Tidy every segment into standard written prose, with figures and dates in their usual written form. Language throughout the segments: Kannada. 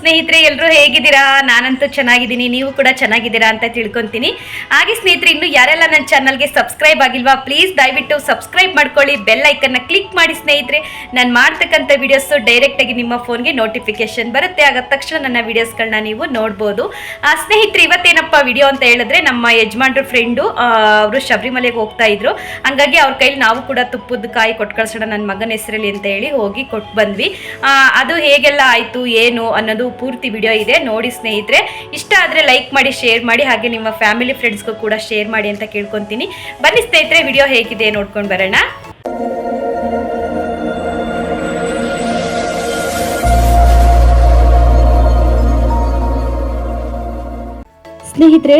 ಸ್ನೇಹಿತರೆ, ಎಲ್ಲರೂ ಹೇಗಿದ್ದೀರಾ? ನಾನಂತೂ ಚೆನ್ನಾಗಿದ್ದೀನಿ, ನೀವು ಕೂಡ ಚೆನ್ನಾಗಿದ್ದೀರಾ ಅಂತ ತಿಳ್ಕೊತೀನಿ. ಹಾಗೆ ಸ್ನೇಹಿತರೆ, ಇನ್ನು ಯಾರೆಲ್ಲ ನನ್ನ ಚಾನಲ್ಗೆ ಸಬ್ಸ್ಕ್ರೈಬ್ ಆಗಿಲ್ವಾ, ಪ್ಲೀಸ್ ದಯವಿಟ್ಟು ಸಬ್ಸ್ಕ್ರೈಬ್ ಮಾಡ್ಕೊಳ್ಳಿ, ಬೆಲ್ ಐಕನ್ನ ಕ್ಲಿಕ್ ಮಾಡಿ ಸ್ನೇಹಿತರೆ. ನಾನು ಮಾಡ್ತಕ್ಕಂಥ ವಿಡಿಯೋಸ್ ಡೈರೆಕ್ಟಾಗಿ ನಿಮ್ಮ ಫೋನ್ಗೆ ನೋಟಿಫಿಕೇಶನ್ ಬರುತ್ತೆ. ಆಗ ತಕ್ಷಣ ನನ್ನ ವಿಡಿಯೋಸ್ಗಳನ್ನ ನೀವು ನೋಡ್ಬೋದು. ಸ್ನೇಹಿತರೆ, ಇವತ್ತೇನಪ್ಪ ವಿಡಿಯೋ ಅಂತ ಹೇಳಿದ್ರೆ, ನಮ್ಮ ಯಜಮಾನ್ರ ಫ್ರೆಂಡು ಅವರು ಶಬರಿಮಲೆಗೆ ಹೋಗ್ತಾ ಇದ್ರು. ಹಂಗಾಗಿ ಅವ್ರ ಕೈಲಿ ನಾವು ಕೂಡ ತುಪ್ಪದ ಕಾಯಿ ಕೊಟ್ಟು ಕಳ್ಸೋಣ ನನ್ನ ಮಗನ ಹೆಸರಲ್ಲಿ ಅಂತ ಹೇಳಿ ಹೋಗಿ ಕೊಟ್ಟು ಬಂದ್ವಿ. ಅದು ಹೇಗೆಲ್ಲ ಆಯಿತು ಏನು ಅನ್ನೋದು ಪೂರ್ತಿ ವಿಡಿಯೋ ಇದೆ, ನೋಡಿ ಸ್ನೇಹಿತರೆ. ಇಷ್ಟ ಆದರೆ ಲೈಕ್ ಮಾಡಿ, ಶೇರ್ ಮಾಡಿ, ಹಾಗೆ ನಿಮ್ಮ ಫ್ಯಾಮಿಲಿ ಫ್ರೆಂಡ್ಸ್ಗೂ ಕೂಡ ಶೇರ್ ಮಾಡಿ ಅಂತ ಕೇಳ್ಕೊತೀನಿ. ಬನ್ನಿ ಸ್ನೇಹಿತರೆ, ವಿಡಿಯೋ ಹೇಗಿದೆ ನೋಡ್ಕೊಂಡು ಬರೋಣ. ಸ್ನೇಹಿತರೆ,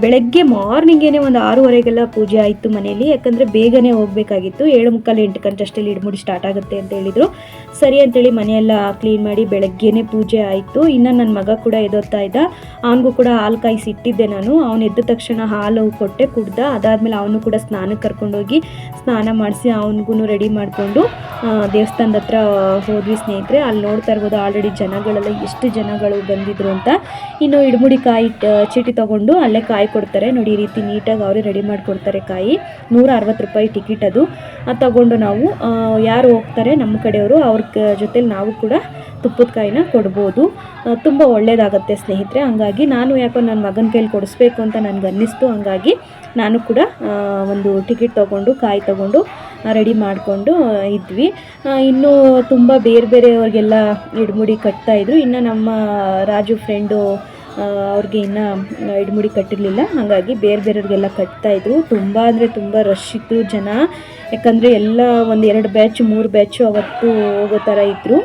ಬೆಳಗ್ಗೆ ಮಾರ್ನಿಂಗೇನೆ ಒಂದು 6:30ಗೆಲ್ಲ ಪೂಜೆ ಆಯಿತು ಮನೇಲಿ. ಯಾಕಂದರೆ ಬೇಗನೆ ಹೋಗಬೇಕಾಗಿತ್ತು. 7:45 8 ಗಂಟೆ ಅಷ್ಟರಲ್ಲಿ ಇಡಮುಡಿ ಸ್ಟಾರ್ಟ್ ಆಗುತ್ತೆ ಅಂತ ಹೇಳಿದರು. ಸರಿ ಅಂತೇಳಿ ಮನೆಯೆಲ್ಲ ಕ್ಲೀನ್ ಮಾಡಿ ಬೆಳಗ್ಗೆನೇ ಪೂಜೆ ಆಯಿತು. ಇನ್ನು ನನ್ನ ಮಗ ಕೂಡ ಎದ್ದೋಗ್ತಾ ಇದ್ದ. ಅವನಿಗೂ ಕೂಡ ಹಾಲು ಕಾಯಿಸಿ ಇಟ್ಟಿದ್ದೆ ನಾನು. ಅವನು ಎದ್ದ ತಕ್ಷಣ ಹಾಲು ಕೊಟ್ಟೆ, ಕುಡ್ದ. ಅದಾದಮೇಲೆ ಅವನು ಕೂಡ ಸ್ನಾನಕ್ಕೆ ಕರ್ಕೊಂಡೋಗಿ ಸ್ನಾನ ಮಾಡಿಸಿ ಅವನಿಗೂ ರೆಡಿ ಮಾಡಿಕೊಂಡು ದೇವಸ್ಥಾನದ ಹತ್ರ ಹೋದ್ವಿ ಸ್ನೇಹಿತರೆ. ಅಲ್ಲಿ ನೋಡ್ತಾ ಇರ್ಬೋದು ಆಲ್ರೆಡಿ ಜನಗಳೆಲ್ಲ ಎಷ್ಟು ಜನಗಳು ಬಂದಿದ್ರು ಅಂತ. ಇನ್ನು ಇಡಮುಡಿ ಕಾಯಿ ಚೀಟಿ ತೊಗೊಂಡು ಅಲ್ಲೇ ಕಾಯಿ ಕೊಡ್ತಾರೆ ನೋಡಿ. ಈ ರೀತಿ ನೀಟಾಗಿ ಅವರೇ ರೆಡಿ ಮಾಡಿಕೊಡ್ತಾರೆ. ಕಾಯಿ 160 ರೂಪಾಯಿ ಟಿಕೆಟ್. ಅದು ತಗೊಂಡು ನಾವು ಯಾರು ಹೋಗ್ತಾರೆ ನಮ್ಮ ಕಡೆಯವರು ಅವ್ರ ಜೊತೆಲಿ ನಾವು ಕೂಡ ತುಪ್ಪದ ಕಾಯಿನ ಕೊಡ್ಬೋದು. ತುಂಬ ಒಳ್ಳೆಯದಾಗತ್ತೆ ಸ್ನೇಹಿತರೆ. ಹಂಗಾಗಿ ನಾನು ಯಾಕೋ ನನ್ನ ಮಗನ ಕೈಲಿ ಕೊಡಿಸ್ಬೇಕು ಅಂತ ನನಗೆ ಅನ್ನಿಸ್ತು. ಹಂಗಾಗಿ ನಾನು ಕೂಡ ಒಂದು ಟಿಕೆಟ್ ತೊಗೊಂಡು ಕಾಯಿ ತೊಗೊಂಡು ರೆಡಿ ಮಾಡಿಕೊಂಡು ಇದ್ವಿ. ಇನ್ನೂ ತುಂಬ ಬೇರೆ ಬೇರೆಯವ್ರಿಗೆಲ್ಲ ಇಡಮುಡಿ ಕಟ್ತಾಯಿದ್ರು. ಇನ್ನು ನಮ್ಮ ರಾಜು ಫ್ರೆಂಡು ಅವ್ರಿಗೆ ಇನ್ನೂ ಇಡಮುಡಿ ಕಟ್ಟಿರಲಿಲ್ಲ. ಹಾಗಾಗಿ ಬೇರೆ ಬೇರೆಯವ್ರಿಗೆಲ್ಲ ಕಟ್ತಾಯಿದ್ರು. ತುಂಬ ಅಂದರೆ ತುಂಬ ರಶ್ ಇತ್ತು ಜನ. ಯಾಕಂದರೆ ಎಲ್ಲ ಒಂದು 2 ಬ್ಯಾಚ್ 3 ಬ್ಯಾಚು ಅವತ್ತು ಹೋಗೋ ಥರ ಇದ್ದರು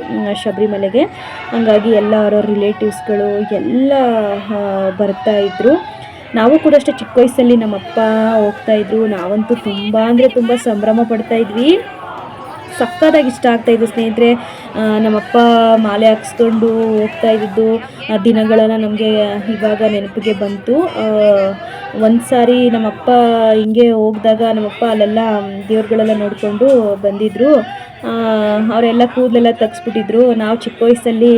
ಶಬರಿಮಲೆಗೆ. ಹಾಗಾಗಿ ಎಲ್ಲ ಅವರವ್ರ ರಿಲೇಟಿವ್ಸ್ಗಳು ಎಲ್ಲ ಬರ್ತಾಯಿದ್ರು. ನಾವು ಕೂಡ ಅಷ್ಟೇ ಚಿಕ್ಕ ವಯಸ್ಸಲ್ಲಿ ನಮ್ಮಪ್ಪ ಹೋಗ್ತಾಯಿದ್ರು. ನಾವಂತೂ ತುಂಬ ಅಂದರೆ ತುಂಬ ಸಂಭ್ರಮ ಪಡ್ತಾಯಿದ್ವಿ. ಸಕ್ಕತ್ತಾಗಿ ಇಷ್ಟ ಆಗ್ತಾಯಿದ್ದು ಸ್ನೇಹಿತರೆ. ನಮ್ಮಪ್ಪ ಮಾಲೆ ಹಾಕ್ಸ್ಕೊಂಡು ಹೋಗ್ತಾ ಇದ್ದಿದ್ದು ದಿನಗಳೆಲ್ಲ ನಮಗೆ ಇವಾಗ ನೆನಪಿಗೆ ಬಂತು. ಒಂದು ಸಾರಿ ನಮ್ಮಪ್ಪ ಹಿಂಗೆ ಹೋಗಿದಾಗ ನಮ್ಮಪ್ಪ ಅಲ್ಲೆಲ್ಲ ದೇವ್ರುಗಳೆಲ್ಲ ನೋಡಿಕೊಂಡು ಬಂದಿದ್ದರು. ಅವರೆಲ್ಲ ಕೂದಲೆಲ್ಲ ತೆಗ್ಸ್ಬಿಟ್ಟಿದ್ರು. ನಾವು ಚಿಕ್ಕ ವಯಸ್ಸಲ್ಲಿ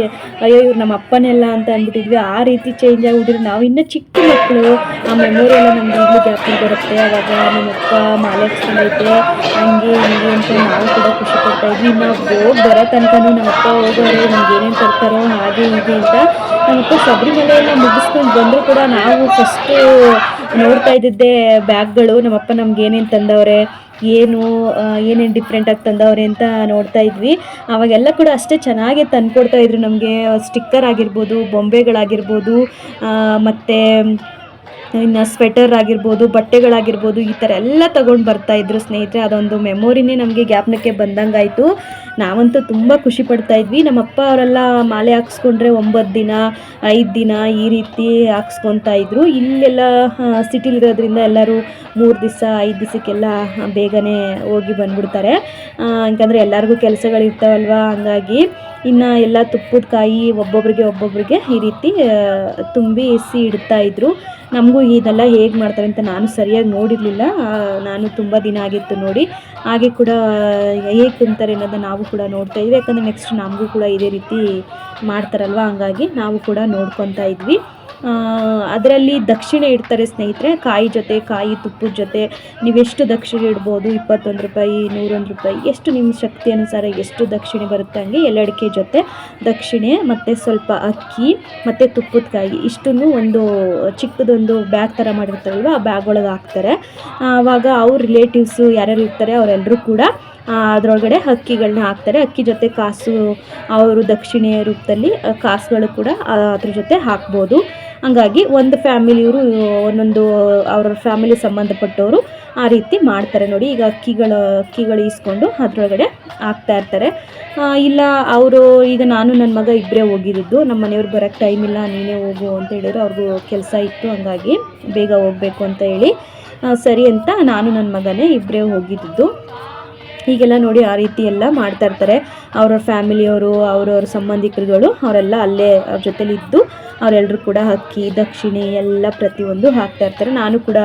ಅಯ್ಯೋ ಇವ್ರು ನಮ್ಮ ಅಪ್ಪನೆಲ್ಲ ಅಂತ ಅಂದ್ಬಿಟ್ಟಿದ್ವಿ. ಆ ರೀತಿ ಚೇಂಜ್ ಆಗಿಬಿಟ್ಟಿದ್ರು. ನಾವು ಇನ್ನೂ ಚಿಕ್ಕ ಮಕ್ಕಳು. ಆ ಮೆಮೊರಿ ಎಲ್ಲ ನಮ್ಗೆ ಈಗಲೂ ಜ್ಞಾಪಕ ಬರುತ್ತೆ. ಆವಾಗ ನಮ್ಮಪ್ಪ ಮಾಲೆ ಹಾಕ್ಸ್ಕೊಂಡೈತೆ ಹಂಗೆ ಹಿಂಗೆ ಅಂತ ನಾವು ಕೂಡ ಖುಷಿ ಪಡ್ತಾಯಿದ್ವಿ. ನಾವು ಹೋಗಿ ಬರೋ ತನಕನೂ ನಮ್ಮಪ್ಪ ಹೋಗೋರೆ ನಮ್ಗೆ ಏನೇನು ತರ್ತಾರೋ ಹಾಗೆ ಹೀಗೆ ಅಂತ. ನಮ್ಮಪ್ಪ ಶಬರಿಮಲೆಯೆಲ್ಲ ಮುಗಿಸ್ಕೊಂಡು ಬಂದರೂ ಕೂಡ ನಾವು ಫಸ್ಟು ನೋಡ್ತಾ ಇದ್ದಿದ್ದೆ ಬ್ಯಾಗ್ಗಳು. ನಮ್ಮಪ್ಪ ನಮ್ಗೆ ಏನೇನು ತಂದವ್ರೆ, ಏನೇನು ಡಿಫ್ರೆಂಟಾಗಿ ತಂದವ್ರೆ ಅಂತ ನೋಡ್ತಾ ಇದ್ವಿ. ಅವಾಗೆಲ್ಲ ಕೂಡ ಅಷ್ಟೇ ಚೆನ್ನಾಗಿ ತಂದುಕೊಡ್ತಾಯಿದ್ರು ನಮಗೆ. ಸ್ಟಿಕ್ಕರ್ ಆಗಿರ್ಬೋದು, ಬೊಂಬೆಗಳಾಗಿರ್ಬೋದು, ಮತ್ತು ಇನ್ನು ಸ್ವೆಟರ್ ಆಗಿರ್ಬೋದು, ಬಟ್ಟೆಗಳಾಗಿರ್ಬೋದು, ಈ ಥರ ಎಲ್ಲ ತೊಗೊಂಡು ಬರ್ತಾಯಿದ್ರು ಸ್ನೇಹಿತರೆ. ಅದೊಂದು ಮೆಮೊರಿನೇ ನಮಗೆ ಜ್ಞಾಪನಕ್ಕೆ ಬಂದಂಗಾಯಿತು. ನಾವಂತೂ ತುಂಬ ಖುಷಿ ಪಡ್ತಾಯಿದ್ವಿ. ನಮ್ಮಪ್ಪ ಅವರೆಲ್ಲ ಮಾಲೆ ಹಾಕ್ಸ್ಕೊಂಡ್ರೆ 9 ದಿನ 5 ದಿನ ಈ ರೀತಿ ಹಾಕ್ಸ್ಕೊತಾ ಇದ್ರು. ಇಲ್ಲೆಲ್ಲ ಸಿಟಿಲಿರೋದ್ರಿಂದ ಎಲ್ಲರೂ 3 ದಿವಸ 5 ದಿವಸಕ್ಕೆಲ್ಲ ಬೇಗನೆ ಹೋಗಿ ಬಂದ್ಬಿಡ್ತಾರೆ. ಯಾಕಂದರೆ ಎಲ್ಲರಿಗೂ ಕೆಲಸಗಳಿರ್ತಾವಲ್ವ. ಹಂಗಾಗಿ ಇನ್ನು ಎಲ್ಲ ತುಪ್ಪದ ಕಾಯಿ ಒಬ್ಬೊಬ್ರಿಗೆ ಈ ರೀತಿ ತುಂಬಿಸಿ ಇಡ್ತಾಯಿದ್ರು. ನಮಗೂ ಇದೆಲ್ಲ ಹೇಗೆ ಮಾಡ್ತಾರೆ ಅಂತ ನಾನು ಸರಿಯಾಗಿ ನೋಡಿರಲಿಲ್ಲ. ನಾನು ತುಂಬ ದಿನ ಆಗಿತ್ತು ನೋಡಿ. ಹಾಗೆ ಕೂಡ ಹೇಗೆ ತುಂಬ್ತಾರೆ ಅನ್ನೋದನ್ನ ನಾವು ಕೂಡ ನೋಡ್ತಾ ಇದ್ವಿ. ಯಾಕಂದರೆ ನೆಕ್ಸ್ಟ್ ನಮಗೂ ಕೂಡ ಇದೇ ರೀತಿ ಮಾಡ್ತಾರಲ್ವ. ಹಂಗಾಗಿ ನಾವು ಕೂಡ ನೋಡ್ಕೊತಾ ಇದ್ವಿ. ಅದರಲ್ಲಿ ದಕ್ಷಿಣೆ ಇಡ್ತಾರೆ ಸ್ನೇಹಿತರೆ. ಕಾಯಿ ಜೊತೆ, ಕಾಯಿ ತುಪ್ಪದ ಜೊತೆ ನೀವೆಷ್ಟು ದಕ್ಷಿಣೆ ಇಡ್ಬೋದು. 21 ರೂಪಾಯಿ, 101 ರೂಪಾಯಿ, ಎಷ್ಟು ನಿಮ್ಮ ಶಕ್ತಿ ಅನುಸಾರ ಎಷ್ಟು ದಕ್ಷಿಣೆ ಬರುತ್ತೆ ಹಂಗೆ ಎಲ್ಲಡಿಕೆ ಜೊತೆ ದಕ್ಷಿಣೆ, ಮತ್ತು ಸ್ವಲ್ಪ ಅಕ್ಕಿ ಮತ್ತು ತುಪ್ಪದ ಕಾಯಿ ಇಷ್ಟನ್ನು ಒಂದು ಚಿಕ್ಕದೊಂದು ಬ್ಯಾಗ್ ಥರ ಮಾಡಿರ್ತಾರಲ್ವ, ಆ ಬ್ಯಾಗ್ ಒಳಗೆ ಹಾಕ್ತಾರೆ. ಆವಾಗ ಅವ್ರ ರಿಲೇಟಿವ್ಸು ಯಾರ್ಯಾರು ಇರ್ತಾರೆ ಅವರೆಲ್ಲರೂ ಕೂಡ ಅದರೊಳಗಡೆ ಅಕ್ಕಿಗಳನ್ನ ಹಾಕ್ತಾರೆ. ಅಕ್ಕಿ ಜೊತೆ ಕಾಸು ಅವರು ದಕ್ಷಿಣೆಯ ರೂಪದಲ್ಲಿ ಕಾಸುಗಳು ಕೂಡ ಅದ್ರ ಜೊತೆ ಹಾಕ್ಬೋದು. ಹಂಗಾಗಿ ಒಂದು ಫ್ಯಾಮಿಲಿಯವರು ಒಂದೊಂದು ಅವ್ರ ಫ್ಯಾಮಿಲಿ ಸಂಬಂಧಪಟ್ಟವರು ಆ ರೀತಿ ಮಾಡ್ತಾರೆ ನೋಡಿ. ಈಗ ಅಕ್ಕಿಗಳು ಇಸ್ಕೊಂಡು ಅದರೊಳಗಡೆ ಹಾಕ್ತಾ ಇರ್ತಾರೆ. ಇಲ್ಲ ಅವರು ಈಗ ನಾನು ನನ್ನ ಮಗ ಇಬ್ಬರೇ ಹೋಗಿದ್ದು. ನಮ್ಮ ಮನೆಯವ್ರು ಬರೋಕ್ಕೆ ಟೈಮ್ ಇಲ್ಲ, ನೀನೇ ಹೋಗು ಅಂತ ಹೇಳಿದ್ರು. ಅವ್ರಿಗೂ ಕೆಲಸ ಇತ್ತು, ಹಂಗಾಗಿ ಬೇಗ ಹೋಗಬೇಕು ಅಂತ ಹೇಳಿ ಸರಿ ಅಂತ ನಾನು ನನ್ನ ಮಗನೇ ಇಬ್ಬರೇ ಹೋಗಿದ್ದು. ಹೀಗೆಲ್ಲ ನೋಡಿ ಆ ರೀತಿ ಎಲ್ಲ ಮಾಡ್ತಾ ಇರ್ತಾರೆ. ಅವ್ರವ್ರ ಫ್ಯಾಮಿಲಿಯವರು, ಅವ್ರವ್ರ ಸಂಬಂಧಿಕರುಗಳು ಅವರೆಲ್ಲ ಅಲ್ಲೇ ಅವ್ರ ಜೊತೆಲಿ ಇದ್ದು ಅವರೆಲ್ಲರೂ ಕೂಡ ಅಕ್ಕಿ, ದಕ್ಷಿಣೆ ಎಲ್ಲ ಪ್ರತಿಯೊಂದು ಹಾಕ್ತಾ ಇರ್ತಾರೆ. ನಾನು ಕೂಡ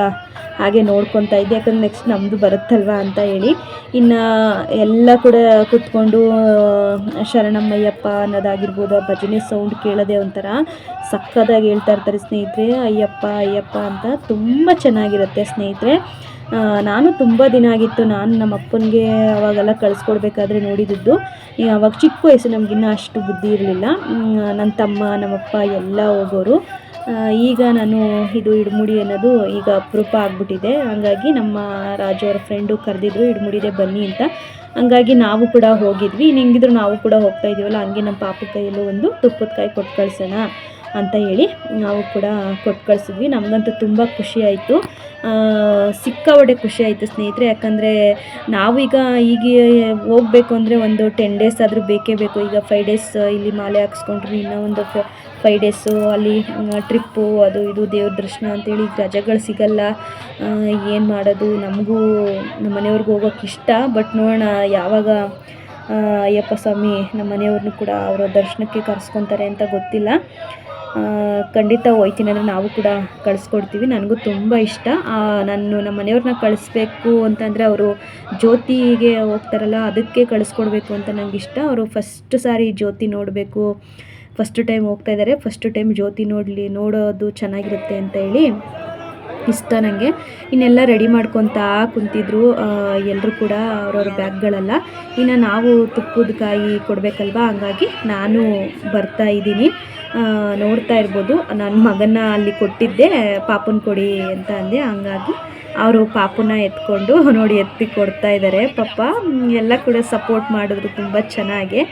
ಹಾಗೆ ನೋಡ್ಕೊತಾ ಇದ್ದೆ, ಯಾಕಂದ್ರೆ ನೆಕ್ಸ್ಟ್ ನಮ್ಮದು ಬರುತ್ತಲ್ವ ಅಂತ ಹೇಳಿ. ಇನ್ನು ಎಲ್ಲ ಕೂಡ ಕೂತ್ಕೊಂಡು ಶರಣಮ್ಮಯ್ಯಪ್ಪ ಅನ್ನೋದಾಗಿರ್ಬೋದು, ಆ ಭಜನೆ ಸೌಂಡ್ ಕೇಳೋದೇ ಒಂಥರ ಸಕ್ಕದಾಗಿ ಹೇಳ್ತಾ ಇರ್ತಾರೆ ಸ್ನೇಹಿತರೆ, ಅಯ್ಯಪ್ಪ ಅಯ್ಯಪ್ಪ ಅಂತ. ತುಂಬ ಚೆನ್ನಾಗಿರುತ್ತೆ ಸ್ನೇಹಿತರೆ. ನಾನು ತುಂಬ ದಿನ ಆಗಿತ್ತು ನಾನು ನಮ್ಮ ಅಪ್ಪನಿಗೆ ಅವಾಗೆಲ್ಲ ಕಳಿಸ್ಕೊಡ್ಬೇಕಾದ್ರೆ ನೋಡಿದ್ದು. ಅವಾಗ ಚಿಕ್ಕ ವಯಸ್ಸು, ನಮಗಿನ್ನೂ ಅಷ್ಟು ಬುದ್ಧಿ ಇರಲಿಲ್ಲ. ನನ್ನ ತಮ್ಮ, ನಮ್ಮಪ್ಪ ಎಲ್ಲ ಹೋಗೋರು. ಈಗ ನಾನು ಇದು ಇಡಮುಡಿ ಅನ್ನೋದು ಈಗ ಅಪರೂಪ ಆಗಿಬಿಟ್ಟಿದೆ. ಹಾಗಾಗಿ ನಮ್ಮ ರಾಜು ಅವರ ಫ್ರೆಂಡು ಕರೆದಿದ್ರು, ಇಡಮುಡಿದೆ ಬನ್ನಿ ಅಂತ. ಹಂಗಾಗಿ ನಾವು ಕೂಡ ಹೋಗಿದ್ವಿ. ಹೆಂಗಿದ್ರು ನಾವು ಕೂಡ ಹೋಗ್ತಾ ಇದ್ದೀವಲ್ಲ, ಹಂಗೆ ನಮ್ಮ ಪಾಪು ಕೈಯಲ್ಲೂ ಒಂದು ತುಪ್ಪದ ಕಾಯಿ ಕೊಟ್ಟು ಕಳ್ಸೋಣ ಅಂತ ಹೇಳಿ ನಾವು ಕೂಡ ಕೊಟ್ಟು ಕಳಿಸಿದ್ವಿ. ನಮಗಂತೂ ತುಂಬ ಖುಷಿ ಆಯಿತು, ಸಿಕ್ಕಾಪಟ್ಟೆ ಖುಷಿ ಆಯಿತು ಸ್ನೇಹಿತರೆ. ಯಾಕಂದರೆ ನಾವೀಗ ಹೋಗಬೇಕು ಅಂದರೆ ಒಂದು 10 ಡೇಸ್ ಆದರೂ ಬೇಕೇ ಬೇಕು. ಈಗ 5 ಡೇಸ್ ಇಲ್ಲಿ ಮಾಲೆ ಹಾಕ್ಸ್ಕೊಂಡ್ರು, ಇನ್ನೂ ಒಂದು 5 ಡೇಸು ಅಲ್ಲಿ ಟ್ರಿಪ್ಪು, ಅದು ಇದು ದೇವ್ರ ದರ್ಶನ ಅಂತೇಳಿ ರಜೆಗಳು ಸಿಗಲ್ಲ. ಏನು ಮಾಡೋದು, ನಮಗೂ ನಮ್ಮ ಮನೆಯವ್ರಿಗೂ ಹೋಗೋಕ್ಕೆ ಇಷ್ಟ. ಬಟ್ ನೋಡೋಣ ಯಾವಾಗ ಅಯ್ಯಪ್ಪ ಸ್ವಾಮಿ ನಮ್ಮ ಮನೆಯವ್ರನ್ನೂ ಕೂಡ ಅವರ ದರ್ಶನಕ್ಕೆ ಕರೆಸ್ಕೊತಾರೆ ಅಂತ ಗೊತ್ತಿಲ್ಲ. ಖಂಡಿತ ಹೋಯ್ತೀನಿ ಅಂದರೆ ನಾವು ಕೂಡ ಕಳಿಸ್ಕೊಡ್ತೀವಿ. ನನಗೂ ತುಂಬ ಇಷ್ಟ. ನಮ್ಮ ಮನೆಯವ್ರನ್ನ ಕಳಿಸ್ಬೇಕು ಅಂತಂದರೆ ಅವರು ಜ್ಯೋತಿಗೆ ಹೋಗ್ತಾರಲ್ಲ, ಅದಕ್ಕೆ ಕಳಿಸ್ಕೊಡ್ಬೇಕು ಅಂತ ನನಗೆ ಇಷ್ಟ. ಅವರು ಫಸ್ಟ್ ಸಾರಿ ಜ್ಯೋತಿ ನೋಡಬೇಕು, ಫಸ್ಟ್ ಟೈಮ್ ಹೋಗ್ತಾ ಇದ್ದಾರೆ, ಫಸ್ಟ್ ಟೈಮ್ ಜ್ಯೋತಿ ನೋಡೋದು ಚೆನ್ನಾಗಿರುತ್ತೆ ಅಂತ ಹೇಳಿ ಇಷ್ಟ ನನಗೆ. ಇನ್ನೆಲ್ಲ ರೆಡಿ ಮಾಡ್ಕೊತಾ ಕುಂತಿದ್ರು ಎಲ್ಲರೂ ಕೂಡ ಅವ್ರವ್ರ ಬ್ಯಾಗ್ಗಳೆಲ್ಲ. ಇನ್ನು ನಾವು ತುಪ್ಪದ ಕಾಯಿ ಕೊಡಬೇಕಲ್ವ, ಹಂಗಾಗಿ ನಾನು ಬರ್ತಾ ಇದ್ದೀನಿ. ನೋಡ್ತಾ ಇರ್ಬೋದು, ನನ್ನ ಮಗನ ಅಲ್ಲಿ ಕೊಟ್ಟಿದ್ದೆ, ಪಾಪನ ಕೊಡಿ ಅಂತ ಅಂದೆ. ಹಂಗಾಗಿ ಅವರು ಪಾಪನ ಎತ್ಕೊಂಡು ನೋಡಿ ಎತ್ತಿ ಕೊಡ್ತಾ ಇದ್ದಾರೆ. ಪಾಪ ಎಲ್ಲ ಕೂಡ ಸಪೋರ್ಟ್ ಮಾಡಿದ್ರು ತುಂಬ ಚೆನ್ನಾಗಿ.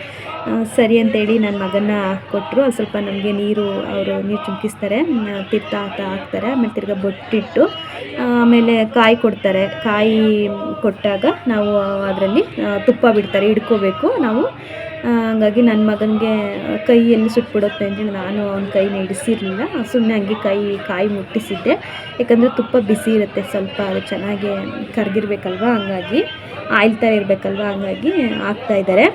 ಸರಿ ಅಂತೇಳಿ ನನ್ನ ಮಗನ ಕೊಟ್ಟರು. ಸ್ವಲ್ಪ ನಮಗೆ ಅವರು ನೀರು ಚುಮ್ಕಿಸ್ತಾರೆ, ತೀರ್ಥ ಹಾಕ್ತಾರೆ, ಆಮೇಲೆ ತಿರ್ಗಾ ಬೊಟ್ಟಿಟ್ಟು ಆಮೇಲೆ ಕಾಯಿ ಕೊಡ್ತಾರೆ. ಕಾಯಿ ಕೊಟ್ಟಾಗ ನಾವು ಅದರಲ್ಲಿ ತುಪ್ಪ ಬಿಡ್ತಾರೆ, ಹಿಡ್ಕೋಬೇಕು ನಾವು. ಹಂಗಾಗಿ ನನ್ನ ಮಗನಿಗೆ ಕೈಯಲ್ಲಿ ಸುಟ್ಬಿಡುತ್ತೆ ಅಂತೇಳಿ ನಾನು ಅವನ ಕೈನ ಹಿಡಿಸಿರಲಿಲ್ಲ, ಸುಮ್ಮನೆ ಹಂಗೆ ಕಾಯಿ ಮುಟ್ಟಿಸಿದ್ದೆ. ಯಾಕಂದರೆ ತುಪ್ಪ ಬಿಸಿ ಇರುತ್ತೆ ಸ್ವಲ್ಪ, ಅದು ಚೆನ್ನಾಗಿ ಕರಗಿರ್ಬೇಕಲ್ವ, ಹಂಗಾಗಿ ಆಯಿಲ್ ಥರ ಇರಬೇಕಲ್ವ, ಹಂಗಾಗಿ ಹಾಕ್ತಾಯಿದ್ದಾರೆ.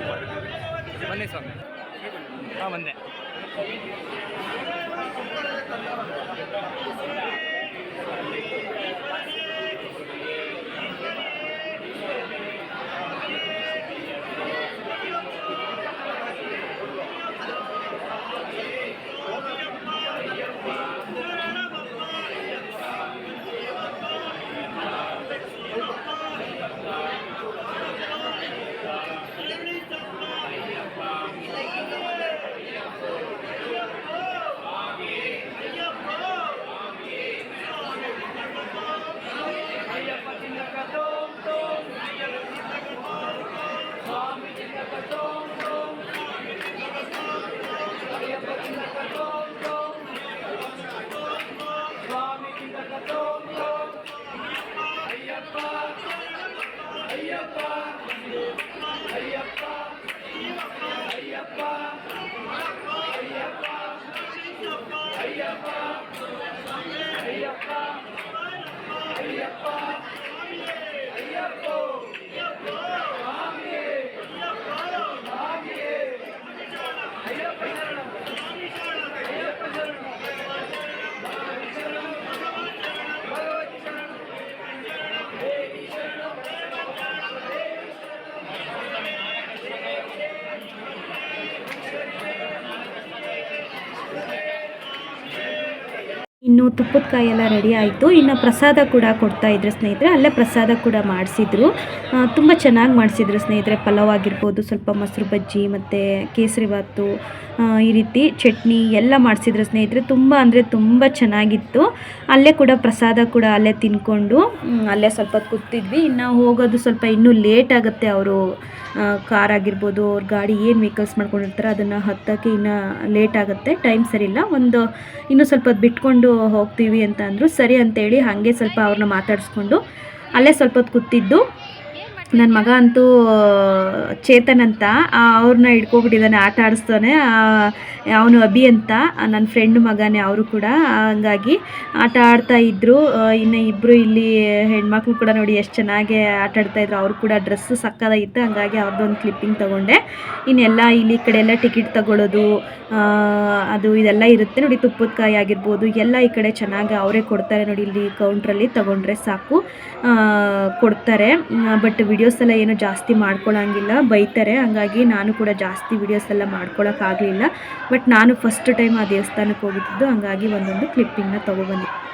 ಇನ್ನು ತುಪ್ಪದ ಕಾಯಿ ಎಲ್ಲ ರೆಡಿ ಆಯಿತು. ಇನ್ನು ಪ್ರಸಾದ ಕೂಡ ಕೊಡ್ತಾಯಿದ್ರು ಸ್ನೇಹಿತರೆ, ಅಲ್ಲೇ ಪ್ರಸಾದ ಕೂಡ ಮಾಡಿಸಿದ್ರು. ತುಂಬ ಚೆನ್ನಾಗಿ ಮಾಡಿಸಿದ್ರು ಸ್ನೇಹಿತರೆ. ಪಲಾವ್ ಆಗಿರ್ಬೋದು, ಸ್ವಲ್ಪ ಮೊಸರು ಬಜ್ಜಿ ಮತ್ತು ಕೇಸರಿ ಬಾತು, ಈ ರೀತಿ ಚಟ್ನಿ ಎಲ್ಲ ಮಾಡಿಸಿದ್ರು ಸ್ನೇಹಿತರೆ. ತುಂಬ ಅಂದರೆ ತುಂಬ ಚೆನ್ನಾಗಿತ್ತು. ಅಲ್ಲೇ ಕೂಡ ಪ್ರಸಾದ ಕೂಡ ಅಲ್ಲೇ ತಿನ್ಕೊಂಡು ಅಲ್ಲೇ ಸ್ವಲ್ಪ ಕೂತಿದ್ವಿ. ಇನ್ನು ಹೋಗೋದು ಸ್ವಲ್ಪ ಇನ್ನೂ ಲೇಟ್ ಆಗುತ್ತೆ. ಅವರು ಕಾರ್ ಆಗಿರ್ಬೋದು, ಅವ್ರ ಗಾಡಿ ಏನು ವೆಹಿಕಲ್ಸ್ ಮಾಡ್ಕೊಂಡಿರ್ತಾರೆ ಅದನ್ನು ಹತ್ತೋಕ್ಕೆ ಇನ್ನೂ ಲೇಟ್ ಆಗುತ್ತೆ, ಟೈಮ್ ಸರಿಯಿಲ್ಲ, ಇನ್ನೂ ಸ್ವಲ್ಪ ಹೊತ್ತು ಬಿಟ್ಕೊಂಡು ಹೋಗ್ತೀವಿ ಅಂತ ಅಂದರು. ಸರಿ ಅಂತೇಳಿ ಹಾಗೆ ಸ್ವಲ್ಪ ಅವ್ರನ್ನ ಮಾತಾಡಿಸ್ಕೊಂಡು ಅಲ್ಲೇ ಸ್ವಲ್ಪ ಹೊತ್ತು ಕೂತಿದ್ದು. ನನ್ನ ಮಗ ಅಂತೂ ಚೇತನ್ ಅಂತ ಅವ್ರನ್ನ ಹಿಡ್ಕೊಬಿಟ್ಟಿದ್ದಾನೆ, ಆಟ ಆಡಿಸ್ತಾನೆ. ಅವನು ಅಭಿ ಅಂತ ನನ್ನ ಫ್ರೆಂಡ್ ಮಗನೇ ಅವರು ಕೂಡ. ಹಂಗಾಗಿ ಆಟ ಆಡ್ತಾ ಇದ್ದರು. ಇನ್ನು ಇಬ್ಬರು ಇಲ್ಲಿ ಹೆಣ್ಮಕ್ಳು ಕೂಡ ನೋಡಿ ಎಷ್ಟು ಚೆನ್ನಾಗಿ ಆಟ ಆಡ್ತಾಯಿದ್ರು. ಅವರು ಕೂಡ ಡ್ರೆಸ್ಸು ಸಕ್ಕತ್ತಾಗಿತ್ತು, ಹಂಗಾಗಿ ಅವ್ರದ್ದೊಂದು ಕ್ಲಿಪ್ಪಿಂಗ್ ತೊಗೊಂಡೆ. ಇನ್ನೆಲ್ಲ ಇಲ್ಲಿ ಕಡೆ ಎಲ್ಲ ಟಿಕೆಟ್ ತಗೊಳ್ಳೋದು ಅದು ಇದೆಲ್ಲ ಇರುತ್ತೆ ನೋಡಿ. ತುಪ್ಪದ ಕಾಯಿ ಆಗಿರ್ಬೋದು ಎಲ್ಲ ಈ ಕಡೆ ಚೆನ್ನಾಗಿ ಅವರೇ ಕೊಡ್ತಾರೆ ನೋಡಿ. ಇಲ್ಲಿ ಕೌಂಟ್ರಲ್ಲಿ ತಗೊಂಡ್ರೆ ಸಾಕು ಕೊಡ್ತಾರೆ. ಬಟ್ ವಿಡಿಯೋಸ್ ಎಲ್ಲ ಏನು ಜಾಸ್ತಿ ಮಾಡ್ಕೊಳ್ಳೋಂಗಿಲ್ಲ, ಬೈತಾರೆ. ಹಂಗಾಗಿ ನಾನು ಕೂಡ ಜಾಸ್ತಿ ವಿಡಿಯೋಸ್ ಎಲ್ಲ ಮಾಡ್ಕೊಳ್ಳೋಕ್ಕಾಗಲಿಲ್ಲ. ಬಟ್ ನಾನು ಫಸ್ಟ್ ಟೈಮ್ ಆ ದೇವಸ್ಥಾನಕ್ಕೆ ಹೋಗಿದ್ದು, ಹಂಗಾಗಿ ಒಂದೊಂದು ಕ್ಲಿಪ್ಪಿಂಗ್ನ ತೊಗೊಬಂದಿದ್ದೆ.